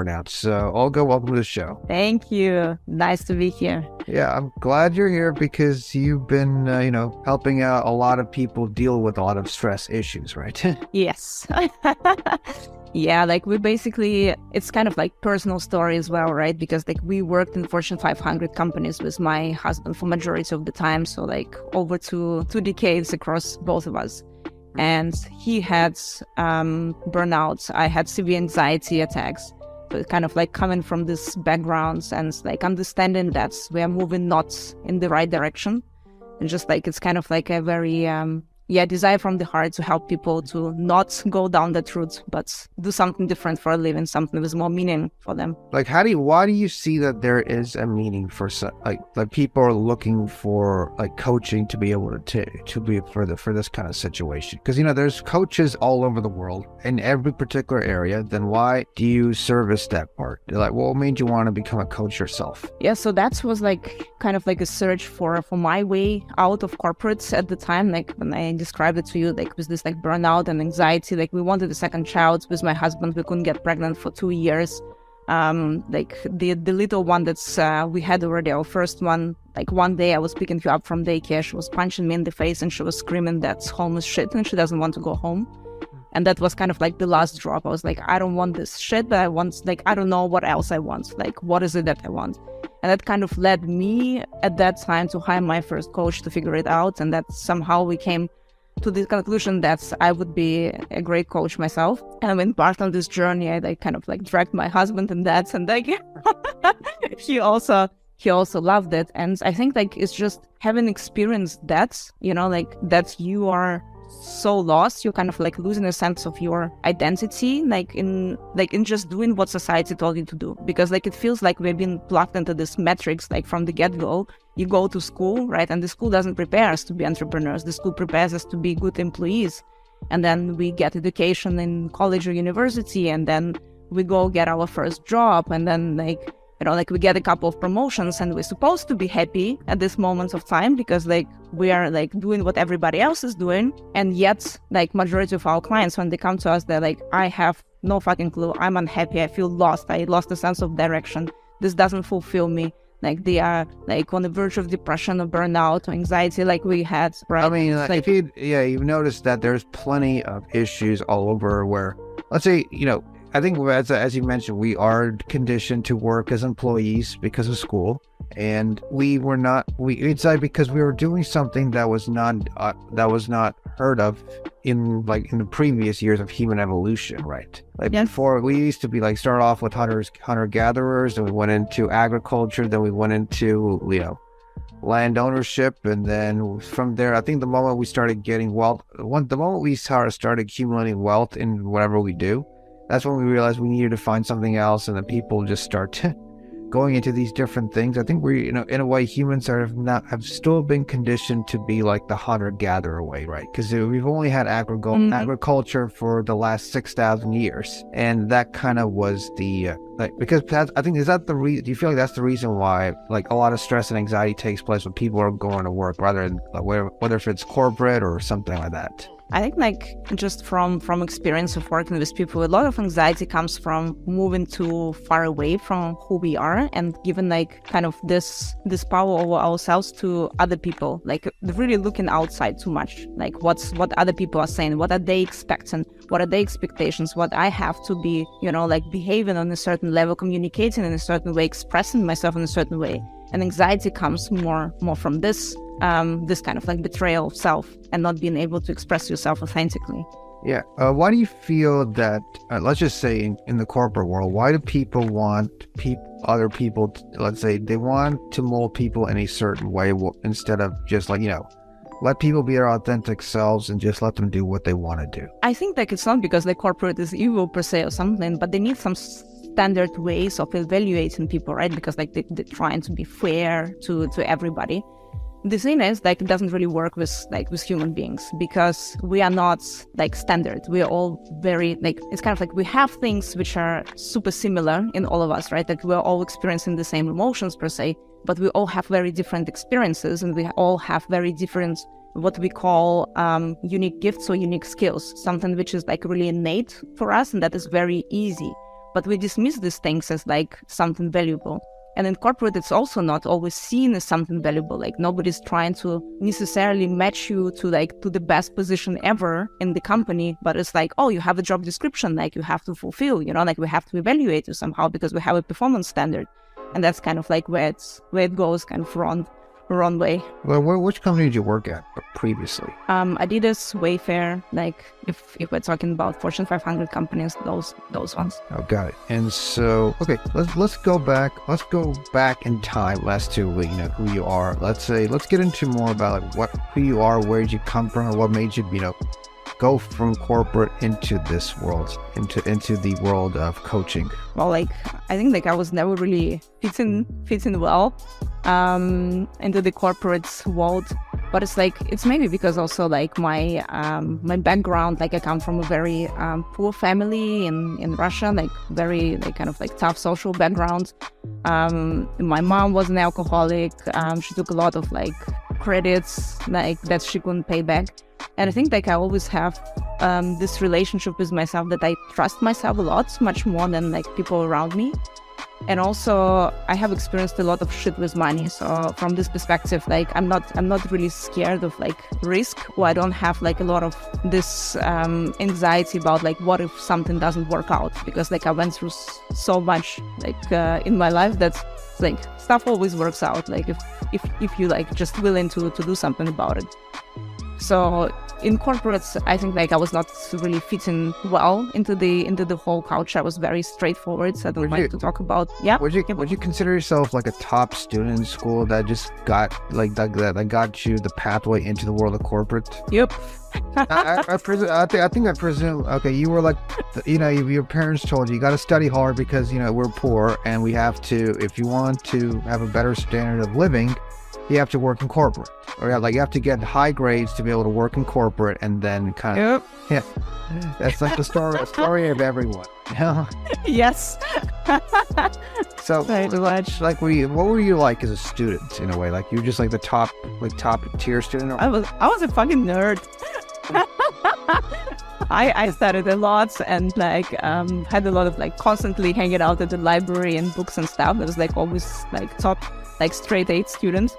burnout. So Olga, welcome to the show. Thank you. Nice to be here. Yeah, I'm glad you're here because you've been, helping out a lot of people deal with a lot of stress issues, right? Yes. Yeah, it's kind of like personal story as well, right? Because we worked in Fortune 500 companies with my husband for majority of the time. So over two decades across both of us. And he had burnouts. I had severe anxiety attacks. So kind of coming from this backgrounds and understanding that we are moving not in the right direction. And just it's kind of a very desire from the heart to help people to not go down that route, but do something different for a living, something with more meaning for them. Why do you see that there is a meaning for people are looking for coaching to be able to be for this kind of situation? Because there's coaches all over the world in every particular area. Then why do you service that part? What made you want to become a coach yourself? Yeah, so that was kind of a search for my way out of corporates at the time. When I described it to you, with this burnout and anxiety, we wanted a second child with my husband. We couldn't get pregnant for 2 years. The little one that's we had already, our first one, one day I was picking her up from daycare. She was punching me in the face and she was screaming that's home is shit and she doesn't want to go home. And that was kind of the last drop. I was I don't want this shit, but I want, I don't know what else I want. What is it that I want? And that kind of led me at that time to hire my first coach to figure it out. And that somehow we came to the conclusion that I would be a great coach myself. And when part of this journey, I kind of dragged my husband in that, and he also loved it. And I think it's just having experienced that, that you are so lost, you're kind of losing a sense of your identity, in just doing what society told you to do. Because it feels we've been plugged into this matrix from the get-go. You go to school, right? And the school doesn't prepare us to be entrepreneurs. The school prepares us to be good employees. And then we get education in college or university, and then we go get our first job, and then we get a couple of promotions, and we're supposed to be happy at this moment of time because we are doing what everybody else is doing. And yet majority of our clients, when they come to us, they're I have no fucking clue. I'm unhappy. I feel lost. I lost a sense of direction. This doesn't fulfill me. They are on the verge of depression or burnout or anxiety we had. Right? I mean, if you've noticed that there's plenty of issues all over where, let's say, I think as you mentioned, we are conditioned to work as employees because of school, and it's because we were doing something that was not heard of in the previous years of human evolution, right? Before, we used to be start off with hunter gatherers, then we went into agriculture, then we went into land ownership, and then from there, I think the moment we started getting wealth, the moment we started accumulating wealth in whatever we do, that's when we realized we needed to find something else, and then people just start going into these different things. I think we, in a way, humans have still been conditioned to be the hunter-gatherer way, right? Because we've only had agriculture for the last 6,000 years, and that kind of was the because I think, is that the reason? Do you feel that's the reason why a lot of stress and anxiety takes place when people are going to work, rather than whether if it's corporate or something like that? I think just from experience of working with people, a lot of anxiety comes from moving too far away from who we are and giving kind of this power over ourselves to other people, really looking outside too much, what other people are saying, what are they expecting, what are their expectations, what I have to be, behaving on a certain level, communicating in a certain way, expressing myself in a certain way. And anxiety comes more from this kind of betrayal of self and not being able to express yourself authentically. Yeah. Why do you feel that, let's just say in the corporate world, why do people want other people to, let's say they want to mold people in a certain way instead of just let people be their authentic selves and just let them do what they want to do? I think it's not because the corporate is evil per se or something, but they need some standard ways of evaluating people, right? Because they're trying to be fair to everybody. The thing is, it doesn't really work with human beings because we are not standard. We are all very it's kind of we have things which are super similar in all of us, right? We're all experiencing the same emotions per se, but we all have very different experiences, and we all have very different what we call unique gifts or unique skills, something which is really innate for us, and that is very easy but we dismiss these things as like something valuable. And in corporate, it's also not always seen as something valuable. Like nobody's trying to necessarily match you to the best position ever in the company, but it's like, oh, you have a job description, like you have to fulfill, like we have to evaluate you somehow because we have a performance standard. And that's kind of like where it goes kind of wrong way. Well, which company did you work at previously? Adidas, Wayfair, like if we're talking about Fortune 500 companies, those ones. Oh, got it. And so, okay, let's go back in time as to who you are. Let's get into more about who you are, where did you come from, or what made you go from corporate into this world, into the world of coaching. Well, like I think like I was never really fitting well into the corporate world, but it's maybe because also like my background, like I come from a very poor family in Russia, like very like kind of like tough social background. My mom was an alcoholic. She took a lot of like credits like that she couldn't pay back. And I think like I always have this relationship with myself that I trust myself a lot, much more than like people around me. And also I have experienced a lot of shit with money. So from this perspective, like I'm not really scared of like risk, or I don't have like a lot of this anxiety about like what if something doesn't work out, because like I went through so much like in my life that like stuff always works out, like if you like just willing to do something about it. So in corporates, I think like I was not really fitting well into the whole culture. I was very straightforward, so I don't like to talk about. Yeah. Would you consider yourself like a top student in school that just got like that got you the pathway into the world of corporate? Yep. I presume. Okay, you were like, your parents told you got to study hard because we're poor and we have to. If you want to have a better standard of living, you have to work in corporate, or you have to get high grades to be able to work in corporate, and then kind of that's like the story of everyone. Yes. So like what were you like as a student in a way? Like you were just like the top tier student? I was a fucking nerd. I studied a lot and like had a lot of like constantly hanging out at the library and books and stuff. I was like always like top like straight A student.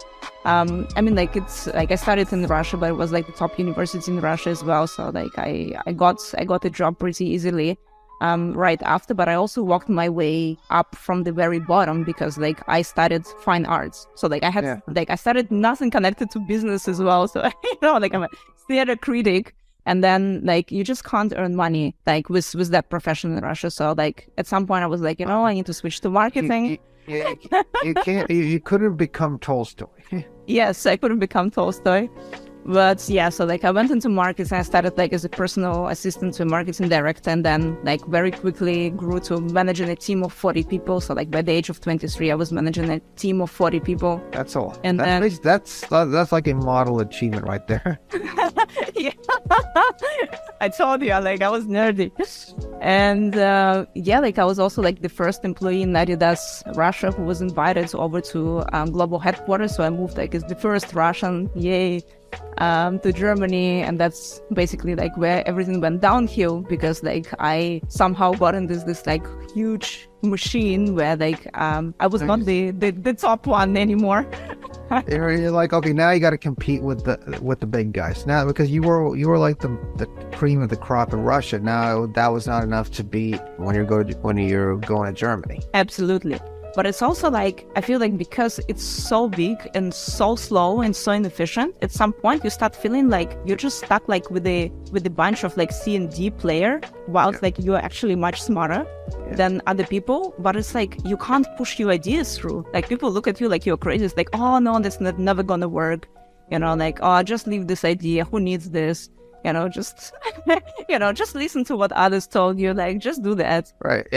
I mean like it's like I studied in Russia, but it was like the top university in Russia as well. So like I got a job pretty easily right after, but I also walked my way up from the very bottom because like I studied fine arts. So like I had like I studied nothing connected to business as well. So like I'm a theater critic. And then like you just can't earn money like with that profession in Russia. So like at some point I was like, I need to switch to marketing. You couldn't become Tolstoy. Yes, I couldn't become Tolstoy. But yeah, so like I went into marketing. I started like as a personal assistant to a marketing director, and then like very quickly grew to managing a team of 40 people. So like by the age of 23, I was managing a team of 40 people. That's all. And that's like a model achievement right there. Yeah. I told you, like I was nerdy. And like I was also like the first employee in Adidas Russia who was invited over to global headquarters. So I moved like as the first Russian, to Germany, and that's basically like where everything went downhill, because like I somehow got in this like huge machine where like I was not the top one anymore. You're like, okay, now you got to compete with the big guys now, because you were like the cream of the crop in Russia. Now that was not enough to beat when you're going to Germany. Absolutely. But it's also like, I feel like because it's so big and so slow and so inefficient, at some point you start feeling like you're just stuck like with a bunch of like C and D player, whilst like you're actually much smarter than other people. But it's like, you can't push your ideas through. Like people look at you like you're crazy. It's like, oh no, that's never gonna work. Like, oh, just leave this idea. Who needs this? Just, just listen to what others told you. Like, just do that. Right.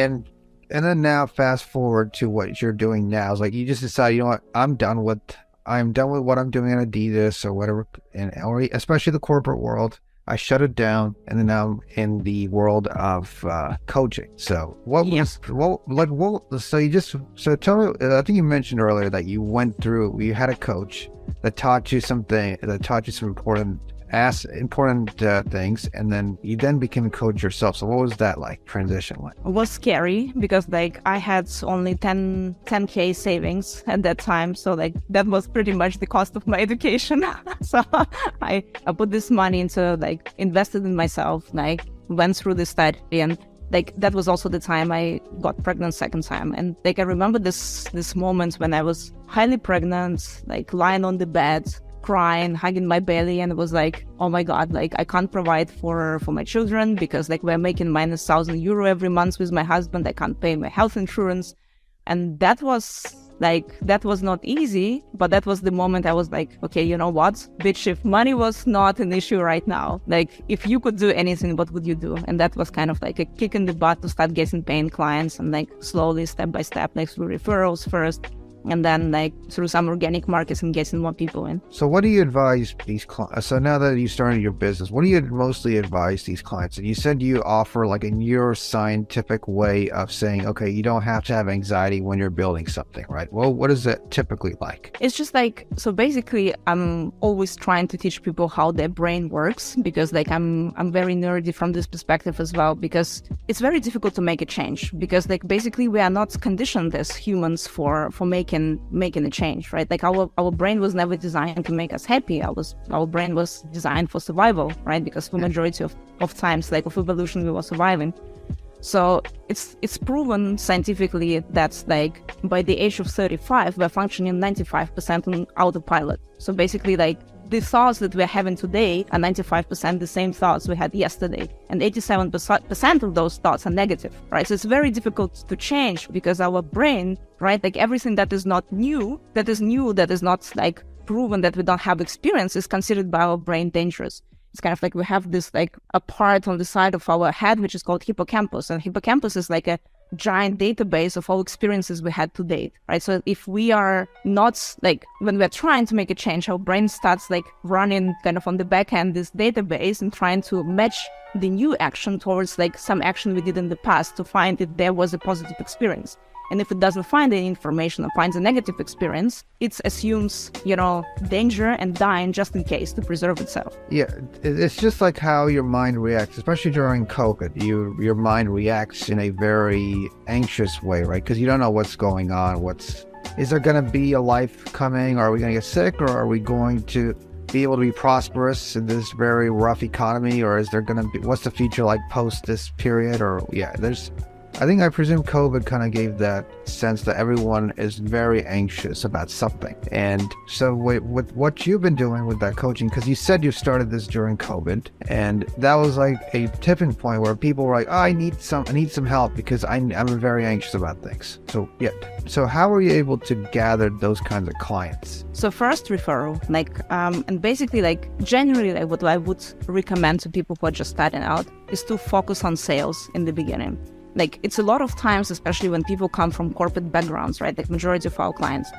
And then now fast forward to what you're doing now. It's like you just decide, what, I'm done with what I'm doing at Adidas or whatever, or especially the corporate world. I shut it down, and then I'm in the world of coaching. So so tell me, I think you mentioned earlier that you had a coach that taught you some important ask important things, and then you then became a coach yourself. So what was that like, transition like? It was scary because like I had only 10K savings at that time. So like that was pretty much the cost of my education. So I put this money into like invested in myself, like went through the study, and like that was also the time I got pregnant second time. And like I remember this moment when I was highly pregnant, like lying on the bed, crying, hugging my belly, and it was like, oh my God, like I can't provide for my children because like we're making minus €1,000 every month with my husband. I can't pay my health insurance. And that was not easy, but that was the moment I was like, okay, you know what, bitch, if money was not an issue right now, like if you could do anything, what would you do? And that was kind of like a kick in the butt to start getting paying clients, and like slowly, step by step, like through referrals first, and then like through some organic markets and getting more people in. So what do you advise these clients? So now that you started your business, what do you mostly advise these clients? And you said you offer like a neuroscientific way of saying, okay, you don't have to have anxiety when you're building something, right? Well, what is that typically like? It's just like, so basically I'm always trying to teach people how their brain works, because like I'm very nerdy from this perspective as well, because it's very difficult to make a change, because like basically we are not conditioned as humans for making a change, right? Like our brain was never designed to make us happy. Our brain was designed for survival, right? Because for majority of times, like of evolution, we were surviving. So it's proven scientifically that like by the age of 35, we're functioning 95% on autopilot. So basically like the thoughts that we're having today are 95% the same thoughts we had yesterday. And 87% of those thoughts are negative, right? So it's very difficult to change because our brain, right, like everything that is not new, that is not like proven, that we don't have experience, is considered by our brain dangerous. It's kind of like we have this like a part on the side of our head, which is called hippocampus. And hippocampus is like a giant database of all experiences we had to date, right? So if we are not like, when we're trying to make a change, our brain starts like running kind of on the back end this database and trying to match the new action towards like some action we did in the past to find if there was a positive experience. And if it doesn't find any information or finds a negative experience, it assumes, danger and dying just in case to preserve itself. Yeah, it's just like how your mind reacts, especially during COVID. Your mind reacts in a very anxious way, right? Because you don't know what's going on. Is there going to be a life coming? Are we going to get sick, or are we going to be able to be prosperous in this very rough economy? Or is there going to be, what's the future like post this period? Or I presume COVID kind of gave that sense that everyone is very anxious about something. And so with what you've been doing with that coaching, because you said you started this during COVID, and that was like a tipping point where people were like, oh, I need some help because I'm very anxious about things. So how were you able to gather those kinds of clients? So first, referral, and basically generally what I would recommend to people who are just starting out is to focus on sales in the beginning. It's a lot of times, especially when people come from corporate backgrounds, right? Like majority of our clients,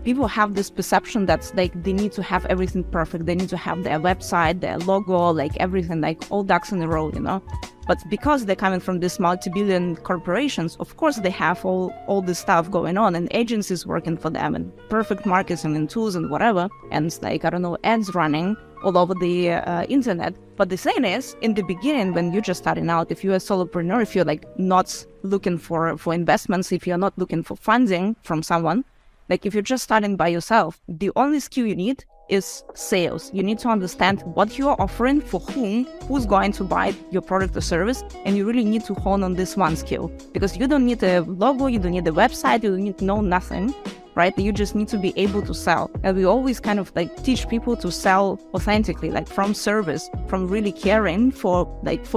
people have this perception that they need to have everything perfect. They need to have their website, their logo, everything, all ducks in a row, But because they're coming from these multi-billion corporations, of course they have all this stuff going on, and agencies working for them, and perfect marketing and tools and whatever, and ads running all over the internet. But the thing is, in the beginning, when you're just starting out, if you're a solopreneur, if you're not looking for investments, if you're not looking for funding from someone, if you're just starting by yourself, the only skill you need is sales. You need to understand what you are offering, for whom, who's going to buy your product or service, and you really need to hone on this one skill, because you don't need a logo, you don't need a website, you don't need to know nothing, right? You just need to be able to sell. And we always kind of teach people to sell authentically, from service, from really caring for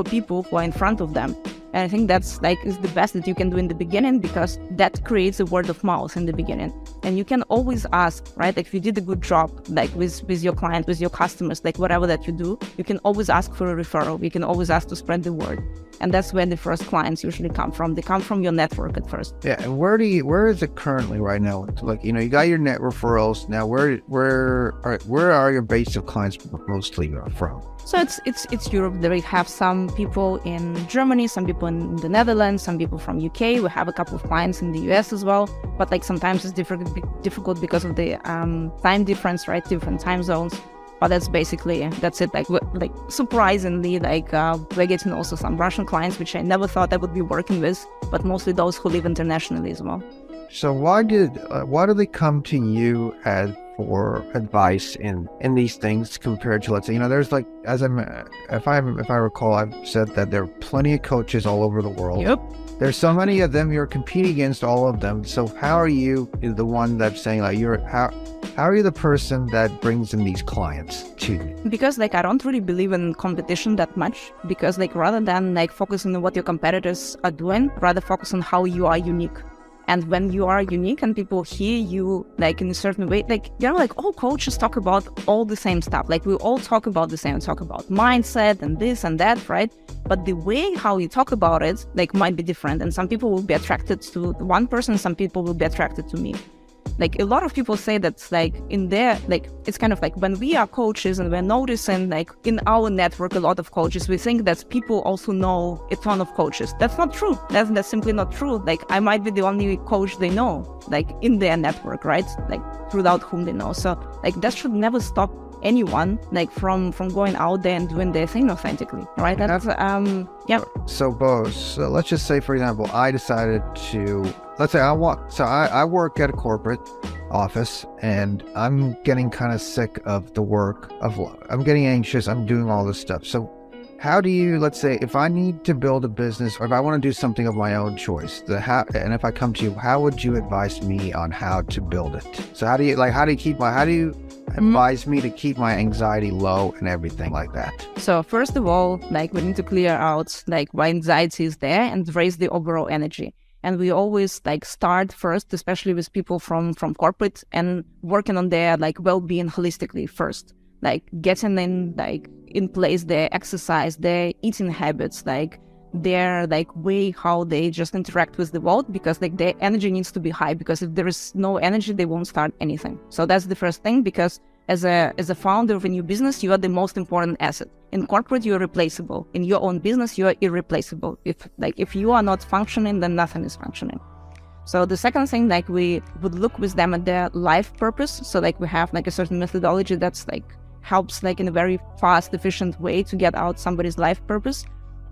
people who are in front of them. And I think that's is the best that you can do in the beginning, because that creates a word of mouth in the beginning. And you can always ask, right? If you did a good job, with your client, with your customers, whatever that you do, you can always ask for a referral. You can always ask to spread the word. And that's where the first clients usually come from. They come from your network at first. Yeah. And where is it currently right now? You got your net referrals. Now, where are your base of clients mostly from? So it's Europe. They have some people in Germany, some people in the Netherlands, some people from UK. We have a couple of clients in the US as well. But sometimes it's difficult because of the time difference, right? Different time zones. But that's it. Like surprisingly, we're getting also some Russian clients, which I never thought I would be working with, but mostly those who live internationally as well. So why do they come to you for advice in these things compared to, let's say, there's like, if I recall, I've said that there are plenty of coaches all over the world. Yep. There's so many of them, you're competing against all of them. So how are you the one that's saying like how are you the person that brings in these clients to you? Because I don't really believe in competition that much, because rather than focusing on what your competitors are doing, rather focus on how you are unique. And when you are unique and people hear you in a certain way, all coaches talk about all the same stuff. We all talk about the same, talk about mindset and this and that, right? But the way how you talk about it might be different. And some people will be attracted to one person, some people will be attracted to me. A lot of people say that in their it's kind of when we are coaches and we're noticing in our network a lot of coaches, we think that people also know a ton of coaches. That's not true. That's simply not true. I might be the only coach they know in their network, right? Throughout whom they know. So that should never stop anyone from going out there and doing their thing authentically, right? That's yeah. So let's just say, for example, I decided to, let's say I work at a corporate office and I'm getting kind of sick of the work I'm getting anxious, I'm doing all this stuff. So how do you, let's say if I need to build a business or if I want to do something of my own choice, and if I come to you, how would you advise me on how to build it? So how do you advise me to keep my anxiety low and everything like that? So first of all, we need to clear out why anxiety is there and raise the overall energy. And we always start first, especially with people from corporate, and working on their well-being holistically first, getting in place their exercise, their eating habits, their way how they just interact with the world, because their energy needs to be high, because if there is no energy, they won't start anything. So that's the first thing, because as a founder of a new business, you are the most important asset. In corporate, you're replaceable. In your own business, you are irreplaceable. If you are not functioning, then nothing is functioning. So the second thing, we would look with them at their life purpose. So we have a certain methodology that's helps in a very fast, efficient way to get out somebody's life purpose.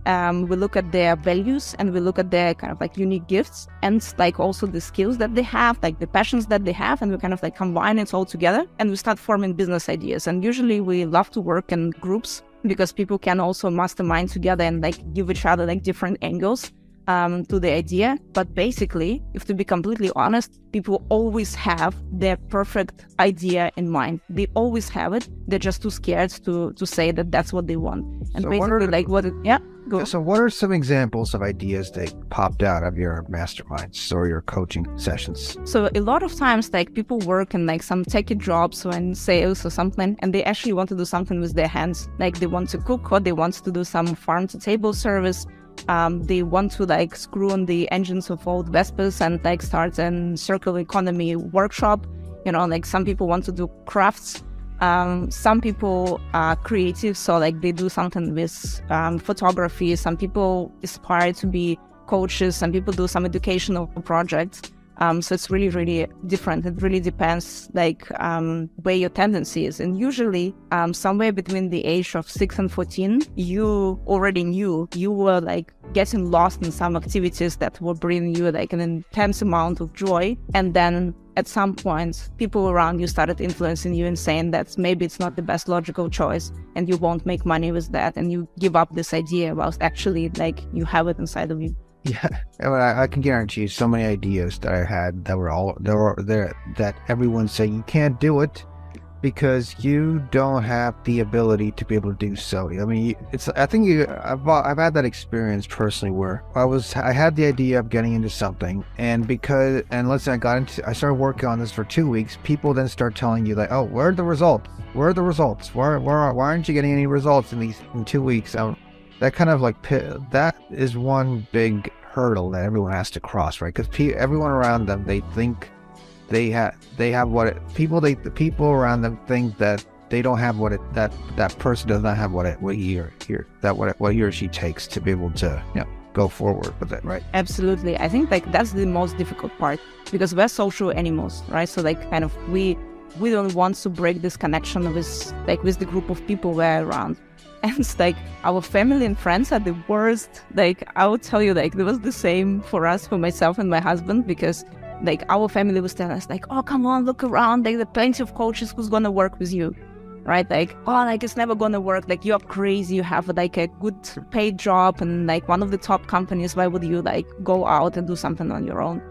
We look at their values and we look at their kind of unique gifts and also the skills that they have, the passions that they have, and we kind of combine it all together and we start forming business ideas. And usually we love to work in groups because people can also mastermind together and give each other different angles to the idea. But basically, if to be completely honest, people always have their perfect idea in mind. They always have it. They're just too scared to say that that's what they want. And So basically, So what are some examples of ideas that popped out of your masterminds or your coaching sessions? So a lot of times, people work in some techie jobs or in sales or something, and they actually want to do something with their hands. They want to cook, or they want to do some farm-to-table service. They want to screw on the engines of old Vespas and start a circular economy workshop. Some people want to do crafts. Some people are creative, so they do something with photography. Some people aspire to be coaches. Some people do some educational projects. So it's really, really different. It really depends where your tendency is. And usually somewhere between the age of 6 and 14, you already knew you were getting lost in some activities that were bringing you an intense amount of joy. And then at some point, people around you started influencing you and saying that maybe it's not the best logical choice and you won't make money with that. And you give up this idea whilst actually you have it inside of you. Yeah, I can guarantee you so many ideas that I had that were there that everyone said you can't do it because you don't have the ability to be able to do so. I mean, I've had that experience personally where I had the idea of getting into something, and let's say I started working on this for 2 weeks. People then start telling you oh, where are the results? Where are the results? Why aren't you getting any results in 2 weeks? That kind of that is one big hurdle that everyone has to cross, right? Because everyone around them, they think they have the people around them think that they don't have that person does not have what he or she takes to be able to go forward with it, right? Absolutely. I think that's the most difficult part, because we're social animals, right? So we we don't want to break this connection with the group of people we're around. And it's like our family and friends are the worst. Like I would tell you, like it was the same for us, for myself and my husband, because like our family was telling us like, oh, come on, look around. Like there are plenty of coaches who's going to work with you, right? Like, oh, like it's never going to work. Like you're crazy. You have like a good paid job and like one of the top companies. Why would you like go out and do something on your own?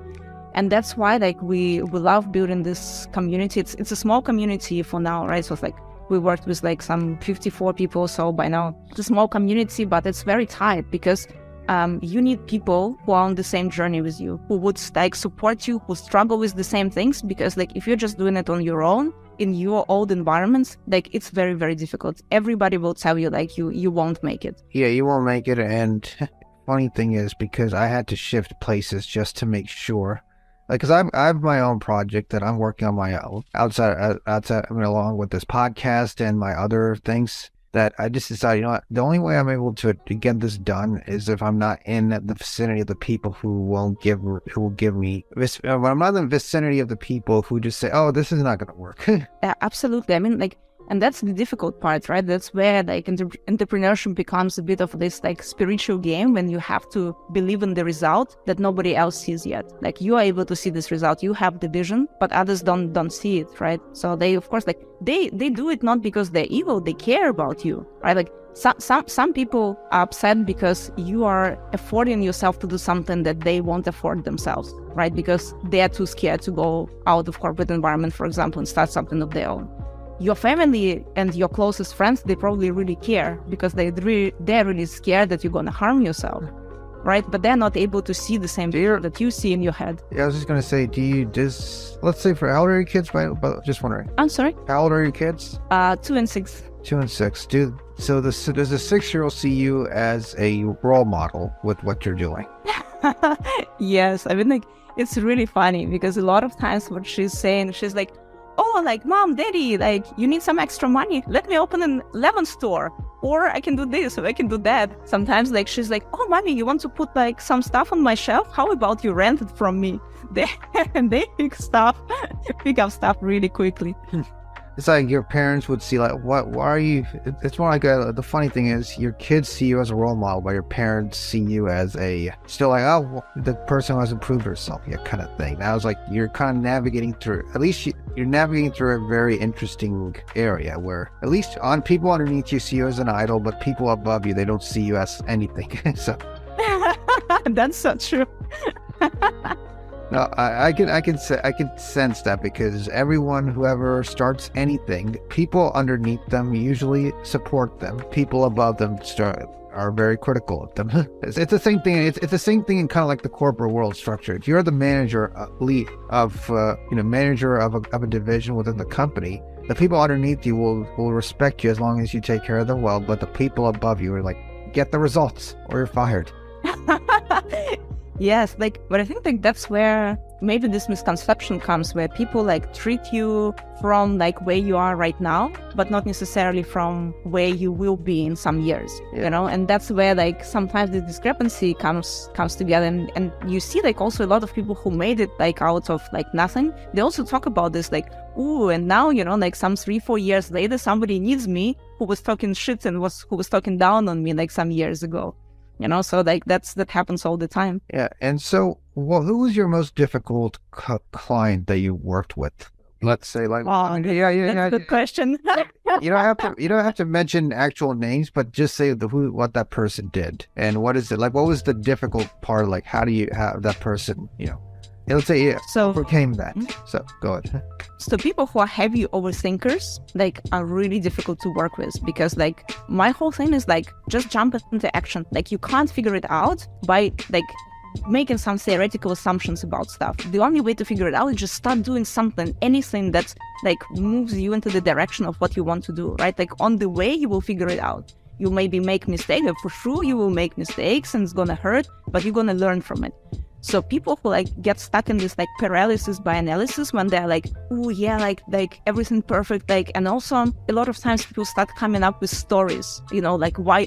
And that's why like we love building this community. It's a small community for now, right? So it's like, we worked with like some 54 people, so by now it's a small community, but it's very tight because you need people who are on the same journey with you, who would like support you, who struggle with the same things. Because like if you're just doing it on your own in your old environments, like it's very, very difficult. Everybody will tell you like you won't make it. Yeah, you won't make it. And funny thing is, because I had to shift places just to make sure. Like, cause I have my own project that I'm working on my own outside, I mean, along with this podcast and my other things, that I just decided, you know what, the only way I'm able to get this done is if I'm not in the vicinity of the people who will give me, when I'm not in the vicinity of the people who just say, oh, this is not going to work. Yeah, absolutely. I mean, like, and that's the difficult part, right? That's where like entrepreneurship becomes a bit of this like spiritual game, when you have to believe in the result that nobody else sees yet. Like you are able to see this result, you have the vision, but others don't see it, right? So they, of course, like they do it not because they're evil, they care about you, right? Like some people are upset because you are affording yourself to do something that they won't afford themselves, right? Because they are too scared to go out of corporate environment, for example, and start something of their own. Your family and your closest friends, they probably really care because they're really scared that you're going to harm yourself, right? But they're not able to see the same thing that you see in your head. Yeah, I was just going to say, let's say for how old are your kids? But just wondering. I'm sorry? How old are your kids? 2 and 6. 2 and 6. So does a 6-year-old see you as a role model with what you're doing? Yes. I mean, like, it's really funny because a lot of times what she's saying, she's like, oh, like, mom, daddy, like, you need some extra money. Let me open an 11 store. Or I can do this, or I can do that. Sometimes, like, she's like, oh, mommy, you want to put, like, some stuff on my shelf? How about you rent it from me? They pick up stuff really quickly. It's like your parents would see, like, why are you... It's more like the funny thing is, your kids see you as a role model, but your parents see you as still like, oh, the person who has improved herself, yeah, kind of thing. Now it's like, you're kind of navigating through, at least you're navigating through a very interesting area where at least on people underneath you see you as an idol, but people above you, they don't see you as anything. So that's so true. No, I can sense that, because whoever starts anything, people underneath them usually support them. People above them are very critical of them. It's the same thing. It's the same thing in kind of like the corporate world structure. If you're the manager, manager of a division within the company, the people underneath you will respect you as long as you take care of them well. But the people above you are like, get the results or you're fired. Yes, like, but I think like that's where maybe this misconception comes, where people like treat you from like where you are right now, but not necessarily from where you will be in some years, you know? And that's where like sometimes the discrepancy comes together. And you see like also a lot of people who made it like out of like nothing. They also talk about this like, ooh, and now, you know, like some 3-4 years later, somebody needs me who was talking shit and who was talking down on me like some years ago. You know, so like that happens all the time. Yeah. And so, who was your most difficult client that you worked with? Let's say, like, that's a good question. You don't have to mention actual names, but just say what that person did and what is it like. What was the difficult part? Like, how do you have that person? You know, let's say overcame that. So go ahead. So people who are heavy overthinkers, like, are really difficult to work with, because like my whole thing is like, just jump into action. Like, you can't figure it out by like making some theoretical assumptions about stuff. The only way to figure it out is just start doing something, anything that like moves you into the direction of what you want to do, right? Like on the way, you will figure it out. You maybe make mistakes, for sure you will make mistakes and it's gonna hurt, but you're gonna learn from it. So people who like get stuck in this like paralysis by analysis, when they're like, oh yeah, like everything perfect, like, and also a lot of times people start coming up with stories, you know, like why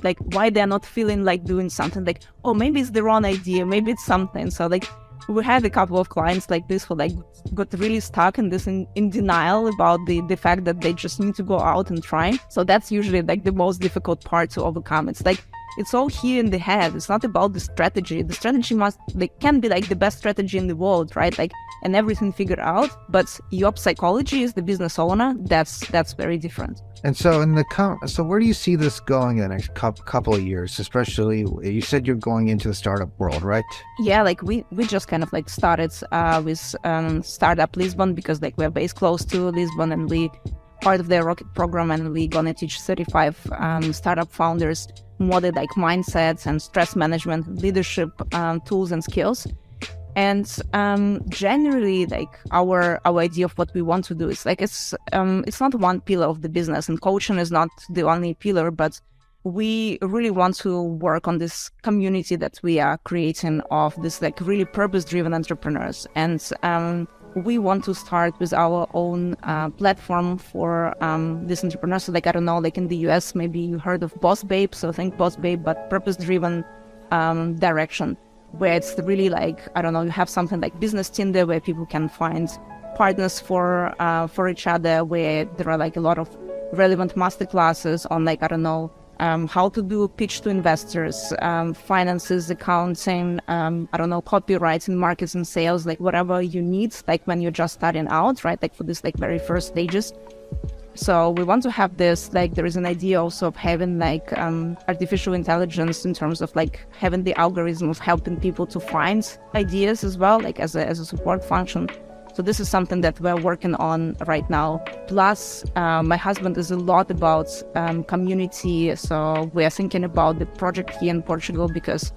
they're not feeling like doing something, like, oh, maybe it's the wrong idea, maybe it's something. So like we had a couple of clients like this who like got really stuck in this in denial about the fact that they just need to go out and try. So that's usually like the most difficult part to overcome. It's like it's all here in the head. It's not about the strategy. The strategy can be like the best strategy in the world, right? Like, and everything figured out. But your psychology as the business owner, that's very different. And so so where do you see this going in the next couple of years? Especially, you said you're going into the startup world, right? Yeah, like we just kind of like started with Startup Lisbon, because like we're based close to Lisbon, and we part of their Rocket program, and we're gonna teach 35 startup founders more like mindsets and stress management, leadership tools and skills. And generally, like our idea of what we want to do is like it's not one pillar of the business, and coaching is not the only pillar, but we really want to work on this community that we are creating of this like really purpose-driven entrepreneurs. And we want to start with our own platform for these entrepreneurs. So like, I don't know, like in the US, maybe you heard of Boss Babe. So think Boss Babe, but purpose-driven direction, where it's really like, I don't know, you have something like Business Tinder, where people can find partners for each other, where there are like a lot of relevant masterclasses on like, I don't know, how to do a pitch to investors, finances, accounting, I don't know, copywriting, marketing, sales, like whatever you need, like when you're just starting out, right? Like for this like very first stages. So we want to have this, like there is an idea also of having like artificial intelligence in terms of like having the algorithm of helping people to find ideas as well, like as a support function. So this is something that we're working on right now. Plus, my husband is a lot about community. So we are thinking about the project here in Portugal, because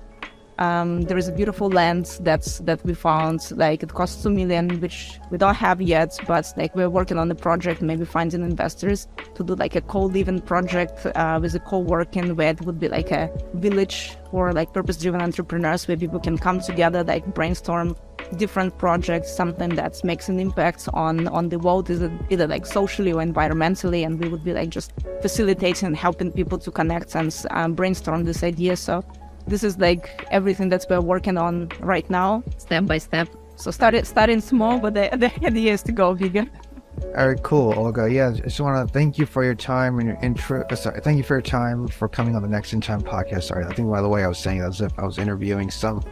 there is a beautiful land that we found. Like it costs 2 million, which we don't have yet, but like we're working on the project, maybe finding investors to do like a co-living project with a co-working, where it would be like a village for like purpose-driven entrepreneurs, where people can come together, like brainstorm different projects, something that makes an impact on the world, either like socially or environmentally, and we would be like just facilitating and helping people to connect and brainstorm this idea. So this is like everything that we're working on right now, step by step. So starting small, but the idea is to go bigger. All right, cool, Olga. Yeah, I just want to thank you for your time and your intro. Thank you for your time for coming on the Next in Time podcast. Sorry, I think by the way I was saying that as if I was interviewing some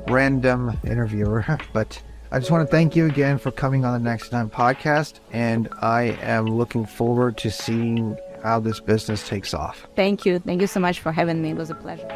random interviewer, but I just want to thank you again for coming on the Next Time podcast, and I am looking forward to seeing how this business takes off. Thank you so much for having me. It was a pleasure.